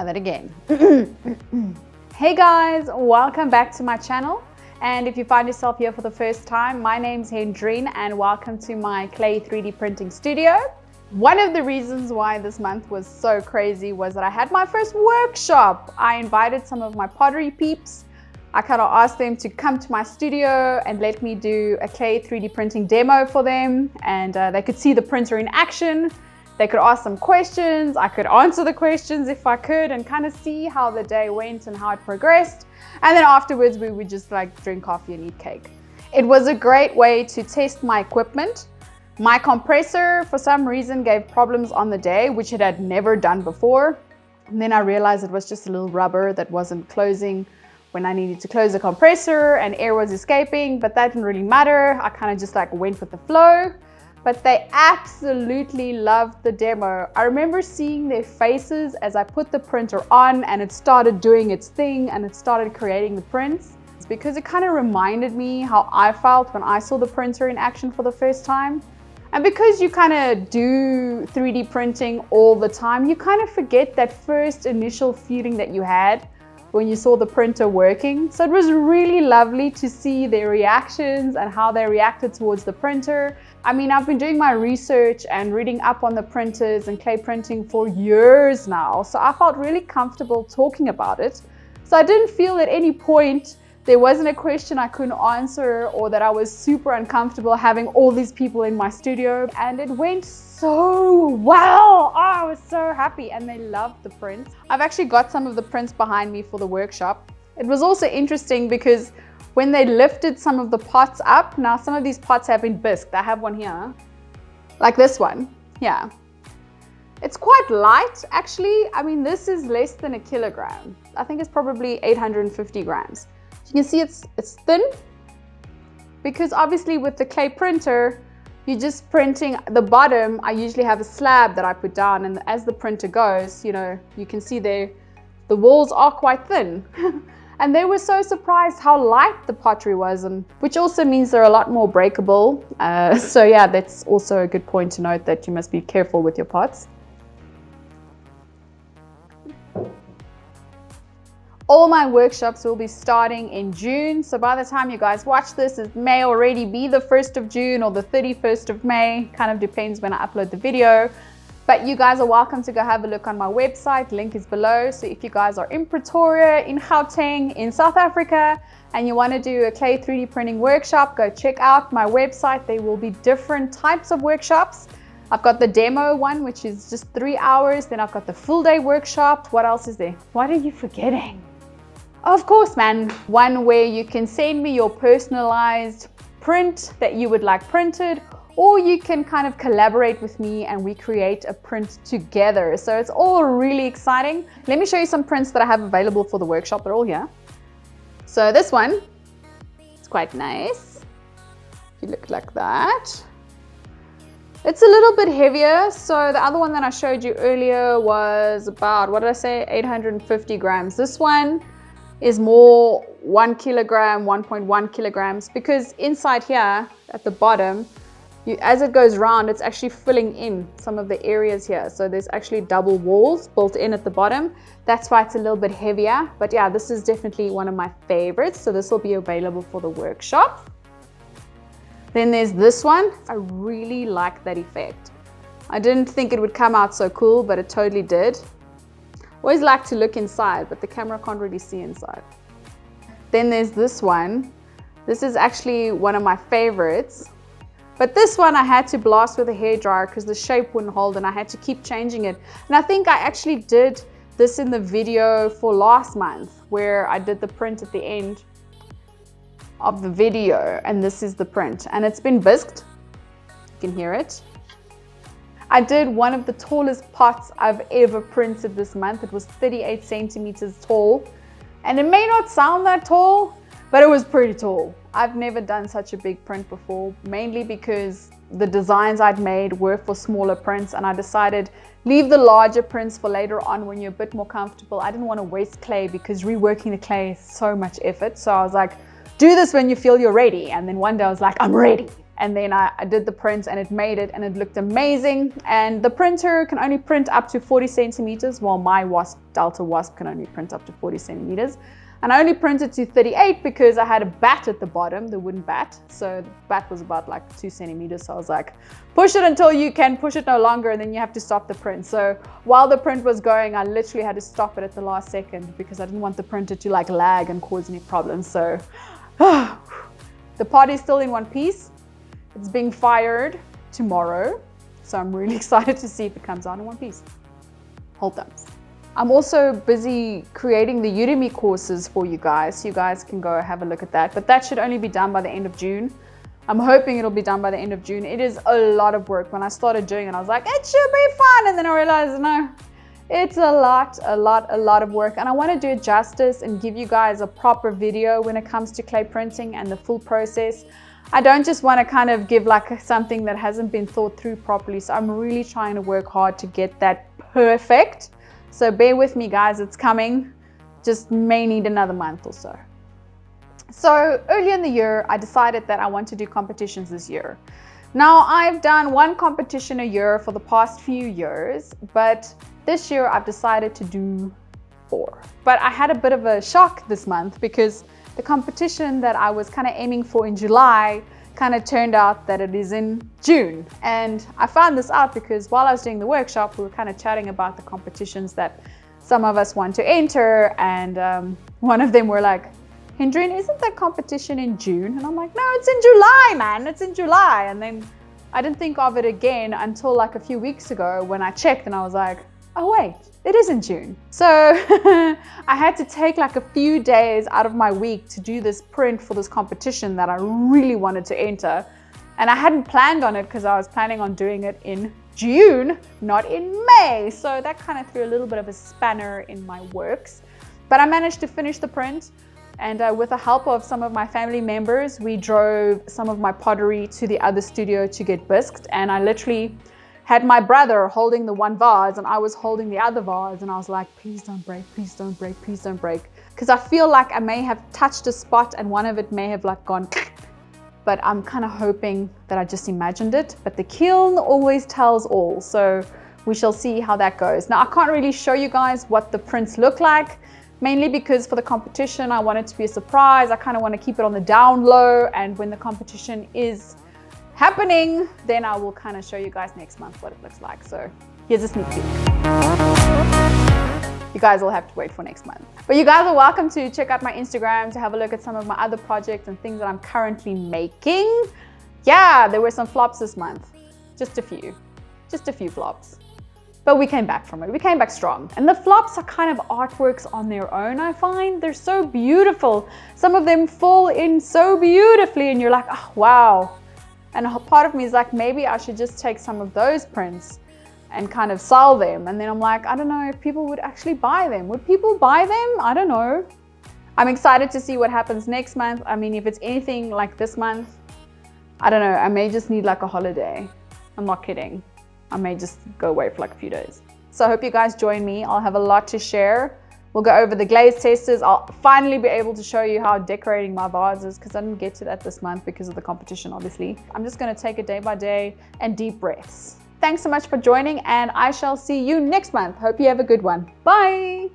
that again. Hey guys, welcome back to my channel. And if you find yourself here for the first time, my name's Hendrien and welcome to my clay 3D printing studio. One of the reasons why this month was so crazy was that I had my first workshop. I invited some of my pottery peeps. I kind of asked them to come to my studio and let me do a clay 3D printing demo for them, and they could see the printer in action. They could ask some questions, I could answer the questions if I could, and kind of see how the day went and how it progressed. And then afterwards we would just like drink coffee and eat cake. It was a great way to test my equipment. My compressor for some reason gave problems on the day, which it had never done before. And then I realized it was just a little rubber that wasn't closing when I needed to close the compressor, and air was escaping, but that didn't really matter. I kind of just like went with the flow. But they absolutely loved the demo. I remember seeing their faces as I put the printer on and it started doing its thing and it started creating the prints. It's because it kind of reminded me how I felt when I saw the printer in action for the first time. And because you kind of do 3D printing all the time, you kind of forget that first initial feeling that you had when you saw the printer working. So it was really lovely to see their reactions and how they reacted towards the printer. I mean, I've been doing my research and reading up on the printers and clay printing for years now, so I felt really comfortable talking about it. So I didn't feel at any point there wasn't a question I couldn't answer or that I was super uncomfortable having all these people in my studio. And it went so well. Oh, I was so happy, and they loved the prints. I've actually got some of the prints behind me for the workshop. It was also interesting because when they lifted some of the pots up, now some of these pots have been bisqued. I have one here, like this one, yeah. It's quite light, actually. I mean, this is less than a kilogram. I think it's probably 850 grams. You can see it's thin, because obviously with the clay printer, you're just printing the bottom. I usually have a slab that I put down, and as the printer goes, you know, you can see there, the walls are quite thin. And they were so surprised how light the pottery was, and which also means they're a lot more breakable. So yeah, that's also a good point to note, that you must be careful with your pots. All my workshops will be starting in June. So by the time you guys watch this, it may already be the 1st of June or the 31st of May. Kind of depends when I upload the video. But you guys are welcome to go have a look on my website. Link is below. So if you guys are in Pretoria, in Gauteng, in South Africa, and you want to do a clay 3D printing workshop, go check out my website. There will be different types of workshops. I've got the demo one, which is just 3 hours. Then I've got the full day workshop. What else is there? What are you forgetting? Of course, man, one where you can send me your personalized print that you would like printed, or you can kind of collaborate with me and we create a print together. So it's all really exciting. Let me show you some prints that I have available for the workshop. They're all here. So this one, it's quite nice. If you look like that. It's a little bit heavier. So the other one that I showed you earlier was about, what did I say, 850 grams. This one is more 1 kilogram, 1.1 kilograms, because inside here at the bottom, as it goes round, it's actually filling in some of the areas here. So there's actually double walls built in at the bottom. That's why it's a little bit heavier. But yeah, this is definitely one of my favorites. So this will be available for the workshop. Then there's this one. I really like that effect. I didn't think it would come out so cool, but it totally did. Always like to look inside, but the camera can't really see inside. Then there's this one. This is actually one of my favorites. But this one I had to blast with a hairdryer because the shape wouldn't hold, and I had to keep changing it. And I think I actually did this in the video for last month, where I did the print at the end of the video, and this is the print. And it's been bisqued. You can hear it. I did one of the tallest pots I've ever printed this month. It was 38 centimeters tall. And it may not sound that tall, but it was pretty tall. I've never done such a big print before, mainly because the designs I'd made were for smaller prints, and I decided leave the larger prints for later on when you're a bit more comfortable. I didn't want to waste clay because reworking the clay is so much effort. So I was like, do this when you feel you're ready. And then one day I was like, I'm ready. And then I did the print and it made it and it looked amazing. And the printer can only print up to 40 centimeters, while my Delta Wasp can only print up to 40 centimeters. And I only printed to 38 because I had a bat at the bottom, the wooden bat. So the bat was about like 2 centimeters. So I was like, push it until you can push it no longer, and then you have to stop the print. So while the print was going, I literally had to stop it at the last second because I didn't want the printer to like lag and cause any problems. So the pod is still in one piece. It's being fired tomorrow. So I'm really excited to see if it comes out in one piece. Hold thumbs. I'm also busy creating the Udemy courses for you guys. So you guys can go have a look at that. But that should only be done by the end of June. I'm hoping it'll be done by the end of June. It is a lot of work. When I started doing it, I was like, it should be fun. And then I realized, no, it's a lot of work. And I want to do it justice and give you guys a proper video when it comes to clay printing and the full process. I don't just want to kind of give like something that hasn't been thought through properly. So I'm really trying to work hard to get that perfect. So bear with me, guys, it's coming. Just may need another month or so. So early in the year, I decided that I want to do competitions this year. Now, I've done one competition a year for the past few years, but this year I've decided to do 4. But I had a bit of a shock this month because the competition that I was kind of aiming for in July kind of turned out that it is in June. And I found this out because while I was doing the workshop, we were kind of chatting about the competitions that some of us want to enter. And one of them were like, Hendrien, isn't that competition in June? And I'm like, no, it's in July, man. It's in July. And then I didn't think of it again until like a few weeks ago when I checked and I was like, oh wait, it is in June. So I had to take like a few days out of my week to do this print for this competition that I really wanted to enter. And I hadn't planned on it because I was planning on doing it in June, not in May. So that kind of threw a little bit of a spanner in my works. But I managed to finish the print. And with the help of some of my family members, we drove some of my pottery to the other studio to get bisked. And I literally had my brother holding the one vase and I was holding the other vase, and I was like, please don't break, please don't break, please don't break. Because I feel like I may have touched a spot and one of it may have like gone, but I'm kind of hoping that I just imagined it. But the kiln always tells all, so we shall see how that goes. Now, I can't really show you guys what the prints look like, mainly because for the competition, I want it to be a surprise. I kind of want to keep it on the down low, and when the competition is happening, then I will kind of show you guys next month what it looks like. So here's a sneak peek. You guys will have to wait for next month. But you guys are welcome to check out my Instagram to have a look at some of my other projects and things that I'm currently making. Yeah, there were some flops this month. Just a few flops. But we came back from it. We came back strong. And the flops are kind of artworks on their own, I find. They're so beautiful. Some of them fall in so beautifully and you're like, oh, wow. And a part of me is like, maybe I should just take some of those prints and kind of sell them. And then I'm like, I don't know if people would actually buy them. Would people buy them? I don't know. I'm excited to see what happens next month. I mean, if it's anything like this month, I don't know. I may just need like a holiday. I'm not kidding. I may just go away for like a few days. So I hope you guys join me. I'll have a lot to share. We'll go over the glaze testers. I'll finally be able to show you how decorating my vases, because I didn't get to that this month because of the competition, obviously. I'm just going to take it day by day and deep breaths. Thanks so much for joining, and I shall see you next month. Hope you have a good one. Bye.